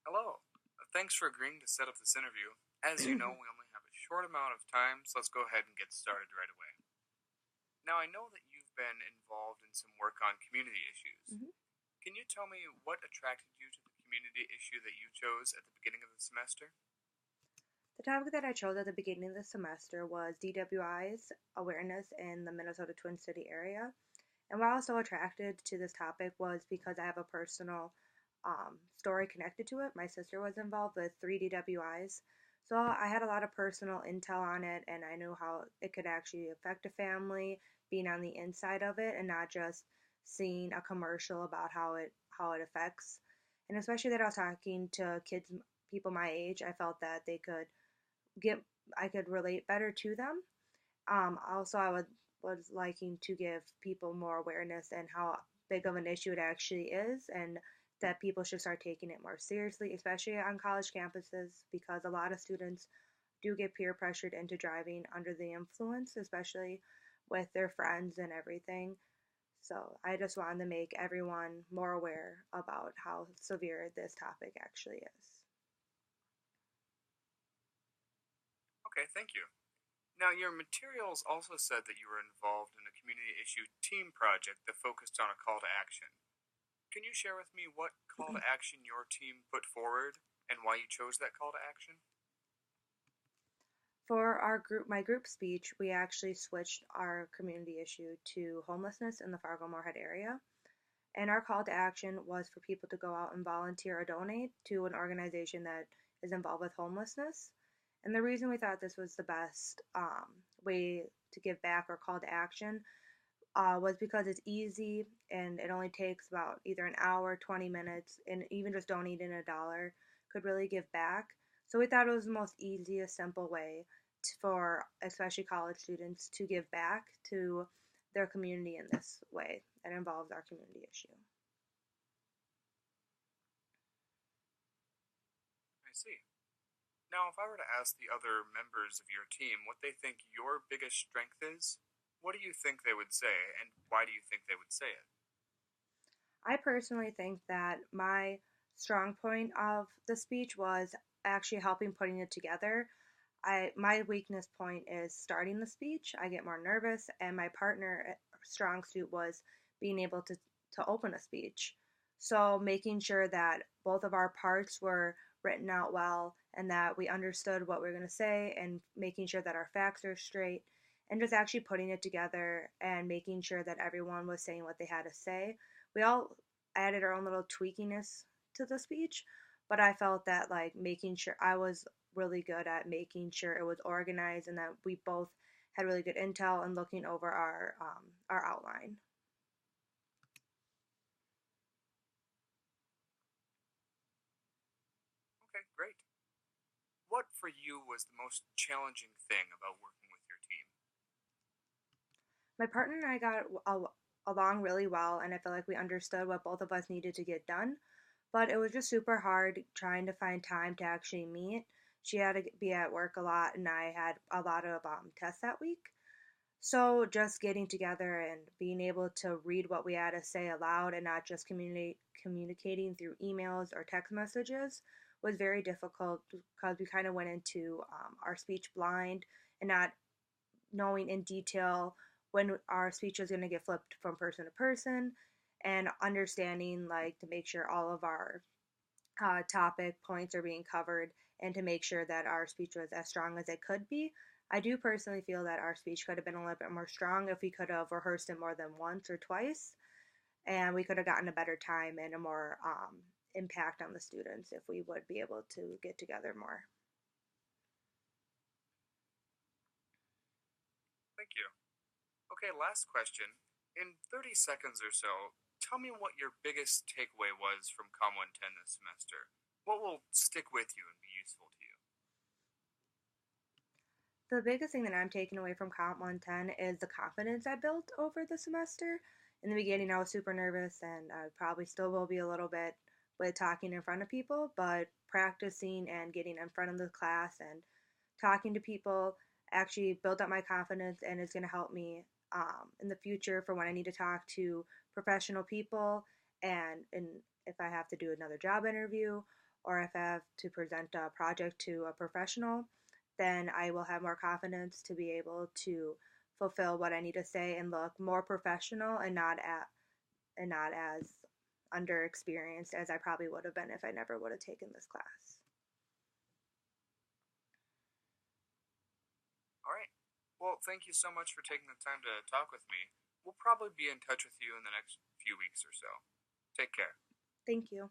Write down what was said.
Hello. Thanks for agreeing to set up this interview. As you know, we only have a short amount of time, so let's go ahead and get started right away. Now, I know that you've been involved in some work on community issues. Mhm. Can you tell me what attracted you to the community issue that you chose at the beginning of the semester? The topic that I chose at the beginning of the semester was DWI's awareness in the Minnesota Twin City area. And why I was so attracted to this topic was because I have a personal story connected to it. My sister was involved with three DWIs. So I had a lot of personal intel on it, and I knew how it could actually affect a family, being on the inside of it, and not just seeing a commercial about how it affects. And especially that I was talking to kids, people my age, I felt that they could get I could relate better to them. Also, was liking to give people more awareness and how big of an issue it actually is, and that people should start taking it more seriously, especially on college campuses, because a lot of students do get peer pressured into driving under the influence, especially with their friends and everything. So I just wanted to make everyone more aware about how severe this topic actually is. Okay, thank you. Now, your materials also said that you were involved in a community issue team project that focused on a call to action. Can you share with me what call to action your team put forward and why you chose that call to action? For my group speech, we actually switched our community issue to homelessness in the Fargo Moorhead area. And our call to action was for people to go out and volunteer or donate to an organization that is involved with homelessness. And the reason we thought this was the best way to give back or call to action was because it's easy and it only takes about either an hour, 20 minutes, and even just donating $1 could really give back. So we thought it was the most easiest, simple way for especially college students to give back to their community in this way that involves our community issue. I see. Now, if I were to ask the other members of your team what they think your biggest strength is, what do you think they would say, and why do you think they would say it? I personally think that my strong point of the speech was actually helping putting it together. My weakness point is starting the speech. I get more nervous, and my partner strong suit was being able to open a speech. So making sure that both of our parts were written out well and that we understood what we were going to say and making sure that our facts are straight and just actually putting it together and making sure that everyone was saying what they had to say. We all added our own little tweakiness to the speech, but I felt that like making sure I was really good at making sure it was organized and that we both had really good intel and looking over our outline. Okay, great. What for you was the most challenging thing about working with your team? My partner and I got along really well, and I felt like we understood what both of us needed to get done. But it was just super hard trying to find time to actually meet. She had to be at work a lot, and I had a lot of tests that week. So just getting together and being able to read what we had to say aloud and not just communicating through emails or text messages was very difficult because we kind of went into our speech blind and not knowing in detail when our speech was going to get flipped from person to person and understanding like to make sure all of our topic points are being covered and to make sure that our speech was as strong as it could be. I do personally feel that our speech could have been a little bit more strong if we could have rehearsed it more than once or twice, and we could have gotten a better time and a more impact on the students if we would be able to get together more. Thank you. Okay, last question. In 30 seconds or so, tell me what your biggest takeaway was from Com 110 this semester. What will stick with you and be useful to you? The biggest thing that I'm taking away from Comp 110 is the confidence I built over the semester. In the beginning, I was super nervous, and I probably still will be a little bit with talking in front of people, but practicing and getting in front of the class and talking to people actually built up my confidence and is going to help me in the future for when I need to talk to professional people and if I have to do another job interview or if I have to present a project to a professional, then I will have more confidence to be able to fulfill what I need to say and look more professional and not as underexperienced as I probably would have been if I never would have taken this class. All right. Well, thank you so much for taking the time to talk with me. We'll probably be in touch with you in the next few weeks or so. Take care. Thank you.